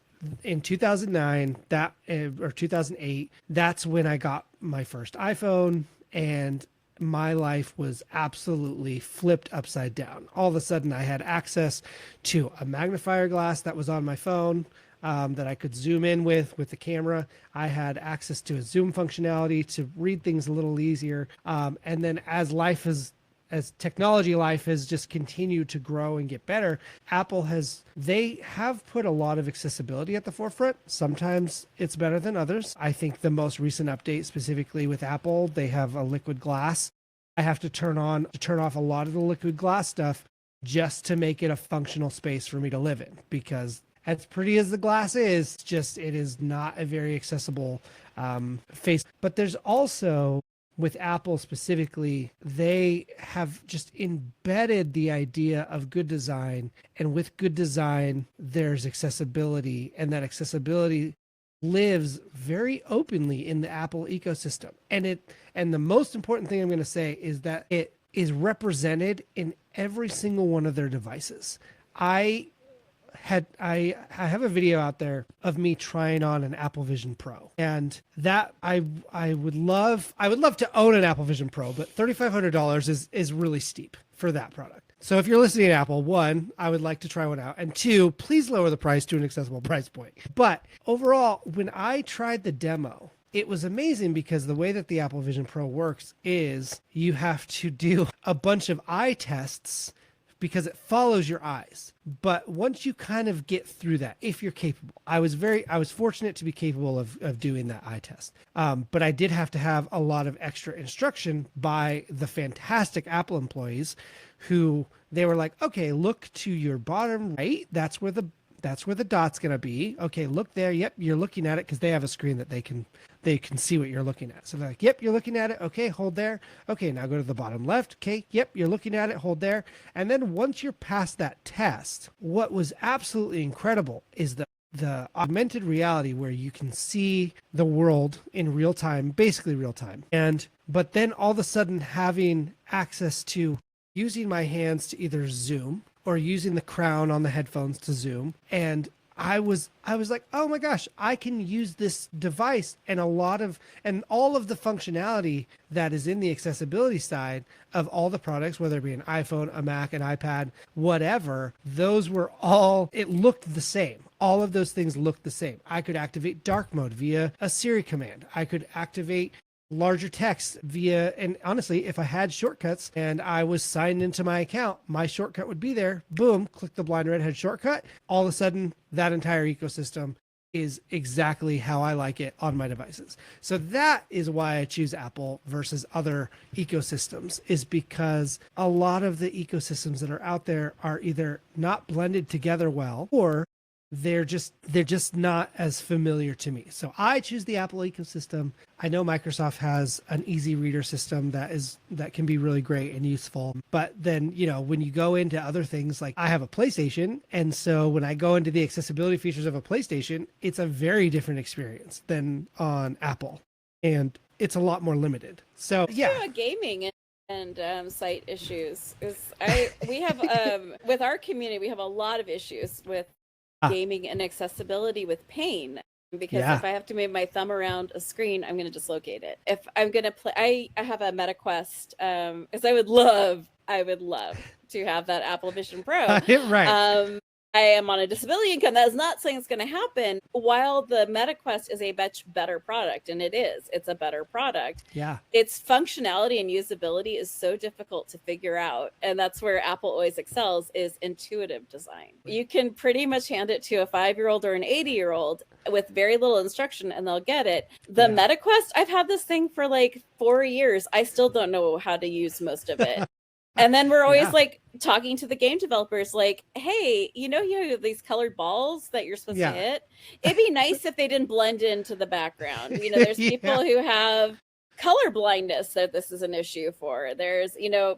in 2009, or 2008, that's when I got my first iPhone, and my life was absolutely flipped upside down. All of a sudden, I had access to a magnifier glass that was on my phone, that I could zoom in with the camera. I had access to a zoom functionality to read things a little easier. And then as technology life has just continued to grow and get better, they have put a lot of accessibility at the forefront. Sometimes it's better than others. I think the most recent update, specifically with Apple, they have a liquid glass. I have to turn off a lot of the liquid glass stuff just to make it a functional space for me to live in, because as pretty as the glass is, it is not a very accessible face. But there's also, with Apple specifically, they have just embedded the idea of good design. And with good design, there's accessibility. And that accessibility lives very openly in the Apple ecosystem. And the most important thing I'm going to say is that it is represented in every single one of their devices. I have a video out there of me trying on an Apple Vision Pro, and that I would love to own an Apple Vision Pro, but $3,500 is really steep for that product. So if you're listening to Apple, one, I would like to try one out. And two, please lower the price to an accessible price point. But overall, when I tried the demo, it was amazing because the way that the Apple Vision Pro works is you have to do a bunch of eye tests because it follows your eyes. But once you kind of get through that, if you're capable, I was fortunate to be capable of doing that eye test. But I did have to have a lot of extra instruction by the fantastic Apple employees who they were like, okay, look to your bottom right. That's where the dot's going to be. Okay, look there. Yep, you're looking at it because they have a screen that they can see what you're looking at. So they're like, yep, you're looking at it. Okay, hold there. Okay, now go to the bottom left. Okay, yep, you're looking at it. Hold there. And then once you're past that test, what was absolutely incredible is the augmented reality where you can see the world in real time, basically real time. But then all of a sudden having access to using my hands to either zoom or using the crown on the headphones to zoom. And I was like, oh my gosh, I can use this device and all of the functionality that is in the accessibility side of all the products, whether it be an iPhone, a Mac, an iPad, whatever, it looked the same. All of those things looked the same. I could activate dark mode via a Siri command. I could activate larger text and honestly, if I had shortcuts and I was signed into my account, my shortcut would be there. Boom, click the blind redhead shortcut. All of a sudden, that entire ecosystem is exactly how I like it on my devices. So that is why I choose Apple versus other ecosystems, is because a lot of the ecosystems that are out there are either not blended together well, or they're just not as familiar to me. So I choose the Apple ecosystem. I know Microsoft has an easy reader system that can be really great and useful. But then, when you go into other things, like I have a PlayStation, and so when I go into the accessibility features of a PlayStation, it's a very different experience than on Apple, and it's a lot more limited. So yeah, gaming and site issues we have with our community, we have a lot of issues with gaming and accessibility with pain, because if I have to move my thumb around a screen, I'm going to dislocate it. If I'm going to play, I have a MetaQuest, because I would love to have that Apple Vision Pro. Right. I am on a disability income. That is not saying it's going to happen. While the MetaQuest is a much better product, and it's a better product. Yeah. Its functionality and usability is so difficult to figure out. And that's where Apple always excels, is intuitive design. You can pretty much hand it to a 5-year-old or an 80-year-old with very little instruction and they'll get it. The MetaQuest, I've had this thing for like 4 years. I still don't know how to use most of it. And then we're always like talking to the game developers, like, hey, you have these colored balls that you're supposed to hit. It'd be nice if they didn't blend into the background. There's people who have color blindness that this is an issue for. There's,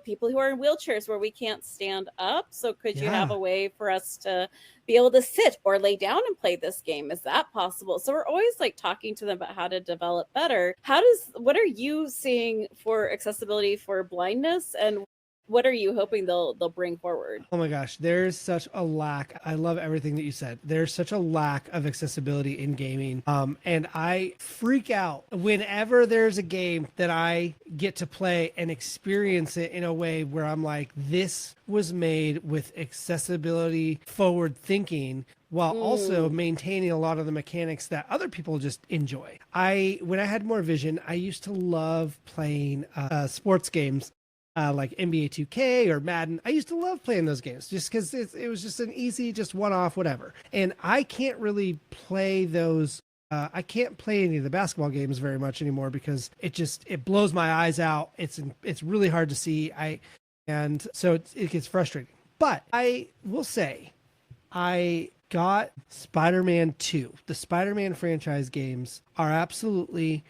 people who are in wheelchairs where we can't stand up. So could you have a way for us to be able to sit or lay down and play this game? Is that possible? So we're always like talking to them about how to develop better. What are you seeing for accessibility for blindness, and what are you hoping they'll bring forward? Oh my gosh, there's such a lack. I love everything that you said. There's such a lack of accessibility in gaming. And I freak out whenever there's a game that I get to play and experience it in a way where I'm like, this was made with accessibility forward thinking, while also maintaining a lot of the mechanics that other people just enjoy. When I had more vision, I used to love playing sports games. Like NBA 2K or Madden. I used to love playing those games just because it was just an easy, just one-off, whatever. And I can't really play those. I can't play any of the basketball games very much anymore because it blows my eyes out. It's really hard to see. And so it gets frustrating. But I will say, I got Spider-Man 2. The Spider-Man franchise games are absolutely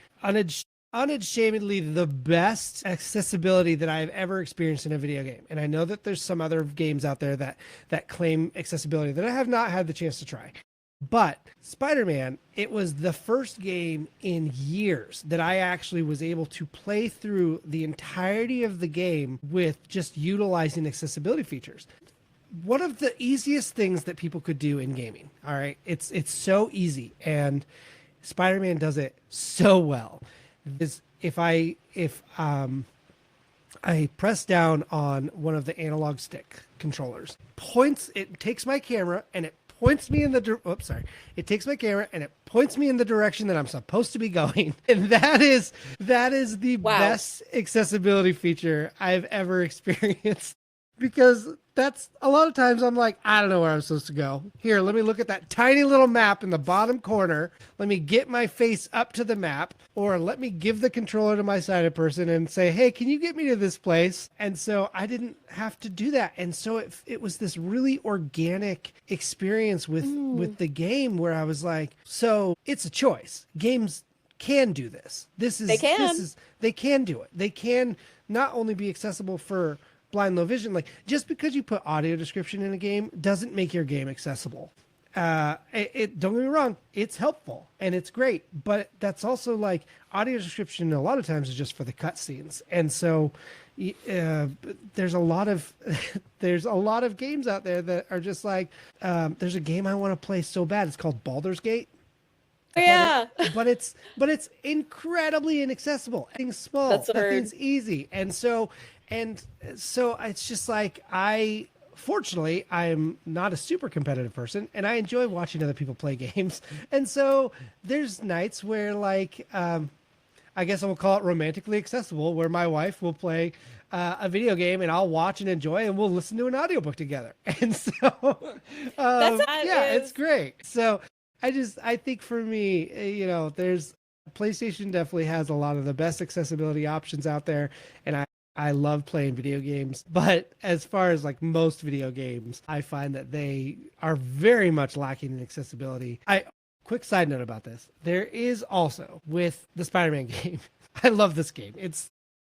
unashamedly the best accessibility that I've ever experienced in a video game. And I know that there's some other games out there that claim accessibility that I have not had the chance to try. But Spider-Man, it was the first game in years that I actually was able to play through the entirety of the game with just utilizing accessibility features. One of the easiest things that people could do in gaming. All right. It's so easy, and Spider-Man does it so well. Is if I press down on one of the analog stick controllers. It takes my camera and it points me in the it takes my camera and it points me in the direction that I'm supposed to be going. And that is the best accessibility feature I've ever experienced. Because that's a lot of times I'm like, I don't know where I'm supposed to go. Here, let me look at that tiny little map in the bottom corner. Let me get my face up to the map, or let me give the controller to my sighted person and say, hey, can you get me to this place? And so I didn't have to do that. And so it was this really organic experience with the game where I was like, so it's a choice. Games can do this. They can do it. They can not only be accessible for blind low vision, like just because you put audio description in a game doesn't make your game accessible. Don't get me wrong, it's helpful and it's great, but that's also like audio description a lot of times is just for the cutscenes. And so there's a lot of there's a lot of games out there that are just like there's a game I want to play so bad, it's called Baldur's Gate. Yeah. But it's incredibly inaccessible. Things small. Nothing's easy. And so it's just like fortunately, I'm not a super competitive person and I enjoy watching other people play games. And so there's nights where like, I guess I will call it romantically accessible, where my wife will play a video game and I'll watch and enjoy and we'll listen to an audiobook together. And so, it's great. So I think for me, there's PlayStation definitely has a lot of the best accessibility options out there. And I love playing video games, but as far as like most video games, I find that they are very much lacking in accessibility. Quick side note about this. There is also with the Spider-Man game. I love this game.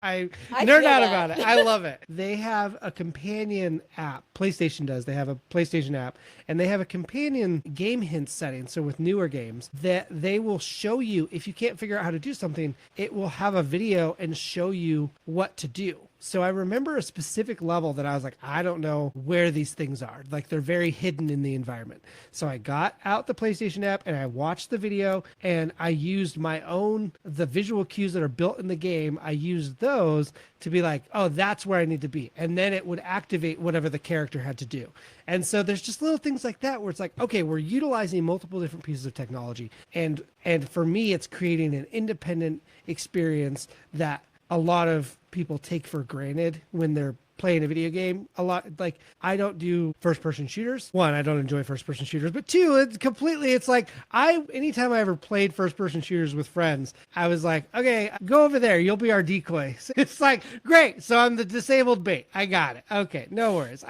I nerd out about it. I love it. They have a companion app. PlayStation does. They have a PlayStation app, and they have a companion game hint setting. So with newer games, that they will show you, if you can't figure out how to do something, it will have a video and show you what to do. So I remember a specific level that I was like, I don't know where these things are. Like they're very hidden in the environment. So I got out the PlayStation app and I watched the video and I used the visual cues that are built in the game. I used those to be like, oh, that's where I need to be. And then it would activate whatever the character had to do. And so there's just little things like that where it's like, okay, we're utilizing multiple different pieces of technology. And for me, it's creating an independent experience that a lot of people take for granted when they're playing a video game. A lot, like, I don't do first person shooters. One, I don't enjoy first person shooters, but two, it's like anytime I ever played first person shooters with friends, I was like, okay, go over there. You'll be our decoy. So it's like, great. So I'm the disabled bait. I got it. Okay. No worries.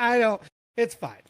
It's fine.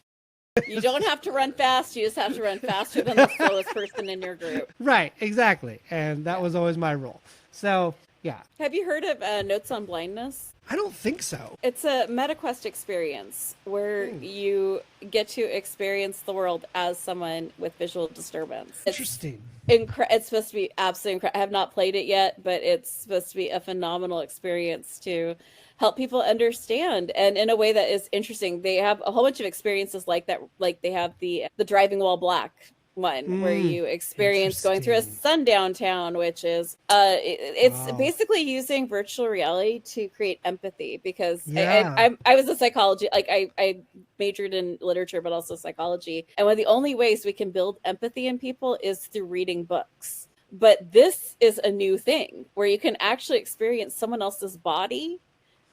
You don't have to run fast. You just have to run faster than the slowest person in your group. Right. Exactly. And that was always my role. So yeah. Have you heard of Notes on Blindness? I don't think so. It's a MetaQuest experience where you get to experience the world as someone with visual disturbance. Interesting. It's supposed to be absolutely incredible. I have not played it yet, but it's supposed to be a phenomenal experience to help people understand, and in a way that is interesting. They have a whole bunch of experiences like that. Like they have the driving while black one where you experience going through a sundown town, which is it's basically using virtual reality to create empathy, because I was a psychology, like I majored in literature but also psychology, and one of the only ways we can build empathy in people is through reading books. But this is a new thing where you can actually experience someone else's body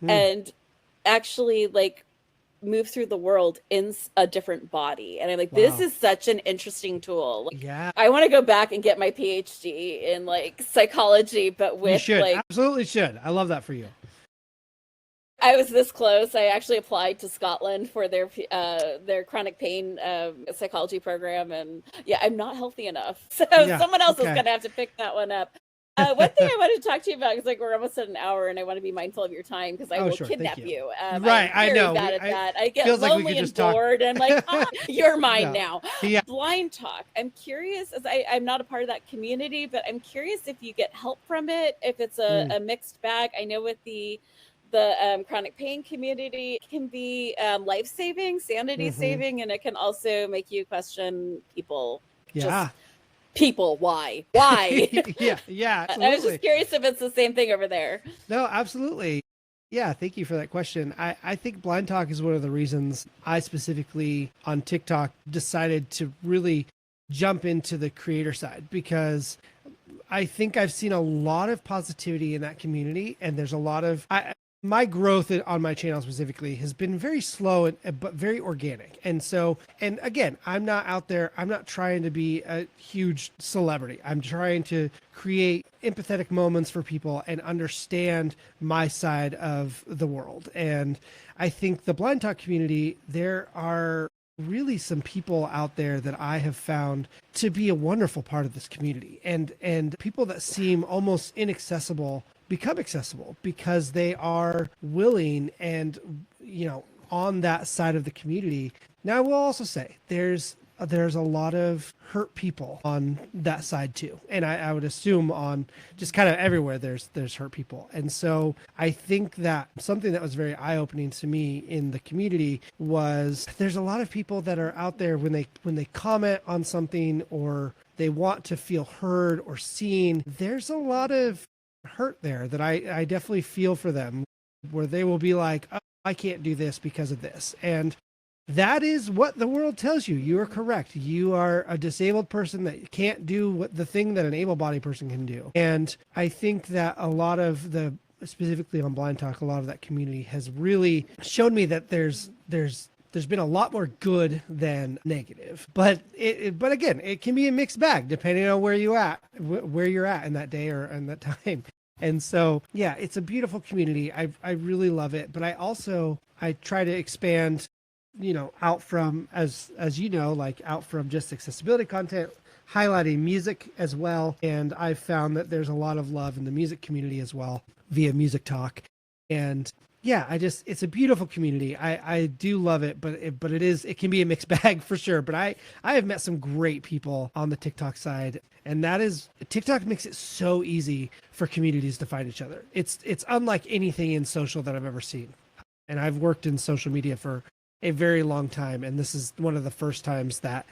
and actually like move through the world in a different body. And I'm like, this is such an interesting tool. Like, I want to go back and get my PhD in like psychology, but with absolutely should. I love that for you. I was this close. I actually applied to Scotland for their chronic pain psychology program, and I'm not healthy enough. So someone else is going to have to pick that one up. One thing I wanted to talk to you about is like we're almost at an hour, and I want to be mindful of your time because I will kidnap you. Right, I know. Bad at that. I get lonely and bored, and like you're mine now. Yeah. Blind Talk. I'm curious, as I'm not a part of that community, but I'm curious if you get help from it, if it's a mixed bag. I know with the chronic pain community, it can be life-saving, sanity-saving, and it can also make you question people. People, why? Yeah, absolutely. I was just curious if it's the same thing over there. No, absolutely. Yeah, thank you for that question. I think Blind Talk is one of the reasons I specifically on TikTok decided to really jump into the creator side, because I think I've seen a lot of positivity in that community, and there's a lot of my growth on my channel specifically has been very slow but very organic. And so, and again, I'm not out there, I'm not trying to be a huge celebrity. I'm trying to create empathetic moments for people and understand my side of the world. And I think the Blind Talk community, there are really some people out there that I have found to be a wonderful part of this community, and people that seem almost inaccessible become accessible because they are willing and, you know, on that side of the community. Now I will also say there's a lot of hurt people on that side too, and I would assume on just kind of everywhere there's hurt people. And so I think that something that was very eye-opening to me in the community was there's a lot of people that are out there when they comment on something or they want to feel heard or seen, there's a lot of hurt there that I definitely feel for them, where they will be like, oh, I can't do this because of this. And that is what the world tells you. You are correct. You are a disabled person that can't do the thing that an able-bodied person can do. And I think that a lot of the, specifically on Blind Talk, a lot of that community has really shown me that there's been a lot more good than negative. But but again, it can be a mixed bag depending on where you're at in that day or in that time. And so, yeah, it's a beautiful community. I really love it. But I try to expand, you know, out from, as you know, like out from just accessibility content, highlighting music as well. And I've found that there's a lot of love in the music community as well via Music Talk. And yeah, it's a beautiful community. I do love it, but it can be a mixed bag for sure. But I have met some great people on the TikTok side, and that is, TikTok makes it so easy for communities to find each other. It's unlike anything in social that I've ever seen. And I've worked in social media for a very long time, and this is one of the first times that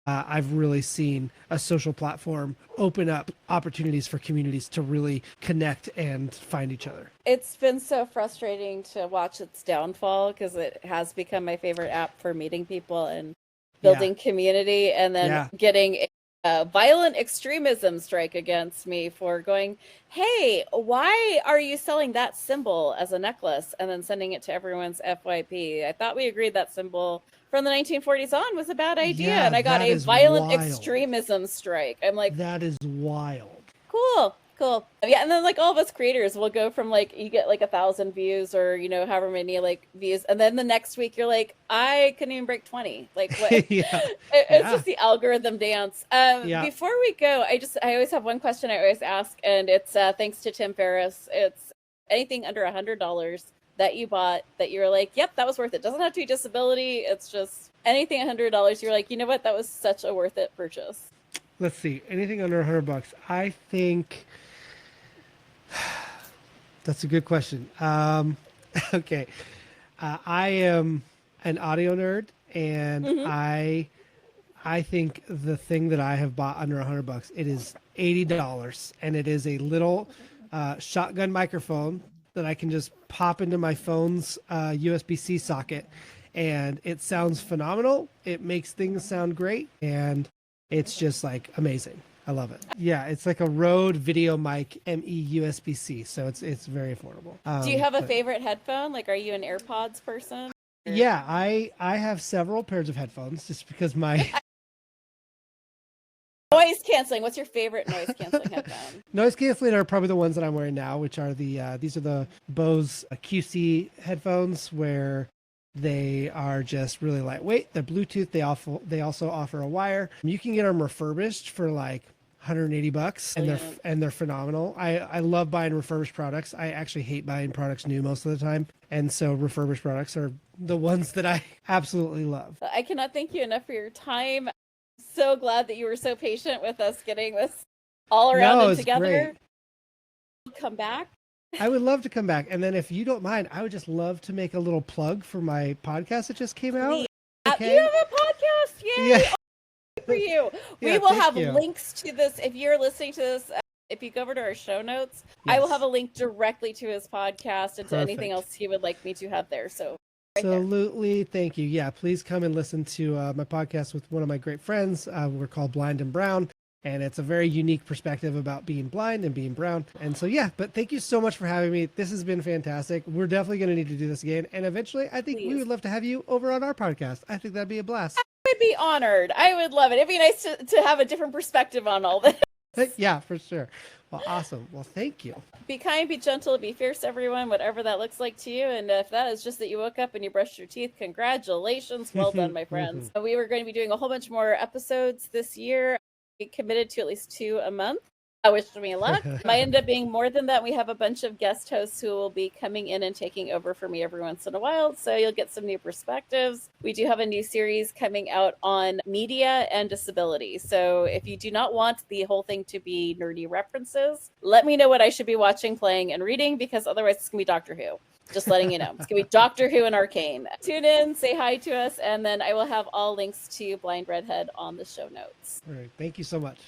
I've really seen a social platform open up opportunities for communities to really connect and find each other. It's been so frustrating to watch its downfall because it has become my favorite app for meeting people and building community, and then getting a violent extremism strike against me for going, hey, why are you selling that symbol as a necklace and then sending it to everyone's FYP? I thought we agreed that symbol from the 1940s on was a bad idea. And I got a violent extremism strike. I'm like, that is wild. Cool. Yeah, and then like all of us creators will go from like, you get like 1,000 views or, you know, however many like views, and then the next week you're like, I couldn't even break 20. Like what? It's just the algorithm dance. Before we go, I always have one question I always ask, and it's thanks to Tim Ferriss. It's anything under $100 that you bought that you were like, yep, that was worth it. Doesn't have to be disability. It's just anything $100. You're like, you know what? That was such a worth it purchase. Let's see. Anything under $100. I think that's a good question. Okay. I am an audio nerd, and I think the thing that I have bought under $100, it is $80, and it is a little shotgun microphone that I can just pop into my phone's USB-C socket, and it sounds phenomenal. It makes things sound great, and it's just like amazing. I love it. Yeah, it's like a Rode Video Mic ME USB-C, so it's very affordable. Do you have a favorite headphone? Like, are you an AirPods person? Yeah, I have several pairs of headphones just because my noise canceling. What's your favorite noise canceling headphone? Noise canceling are probably the ones that I'm wearing now, which are these are the Bose QC headphones, where they are just really lightweight. They're Bluetooth. They also offer a wire. You can get them refurbished for like $180, and they're phenomenal. I love buying refurbished products. I actually hate buying products new most of the time, and so refurbished products are the ones that I absolutely love. I cannot thank you enough for your time. So glad that you were so patient with us getting this all around and together. Great. Come back. I would love to come back. And then if you don't mind, I would just love to make a little plug for my podcast that just came out. Okay? You have a podcast? Yay! Yeah. For you. We will have links to this. If you're listening to this If you go over to our show notes, I will have a Yes. link directly to his podcast and to anything Perfect. else he would like me to have there. So right there. Absolutely. Thank you. Yeah, please come and listen to my podcast with one of my great friends. We're called Blind and Brown, and it's a very unique perspective about being blind and being brown. And so, yeah, but thank you so much for having me. This has been fantastic. We're definitely going to need to do this again. And eventually, I think we Please. would love to have you over on our podcast. I think that'd be a blast. I would be honored. I would love it. It'd be nice to have a different perspective on all this. Yeah, for sure. Well, awesome. Well, thank you. Be kind, be gentle, be fierce, everyone, whatever that looks like to you. And if that is just that you woke up and you brushed your teeth, congratulations. Well done, my friends. We were going to be doing a whole bunch more episodes this year. We committed to at least 2 a month. I wish me luck. Might end up being more than that. We have a bunch of guest hosts who will be coming in and taking over for me every once in a while. So you'll get some new perspectives. We do have a new series coming out on media and disability. So if you do not want the whole thing to be nerdy references, let me know what I should be watching, playing, and reading, because otherwise it's going to be Doctor Who. Just letting you know. It's going to be Doctor Who and Arcane. Tune in, say hi to us, and then I will have all links to Blind Redhead on the show notes. All right. Thank you so much.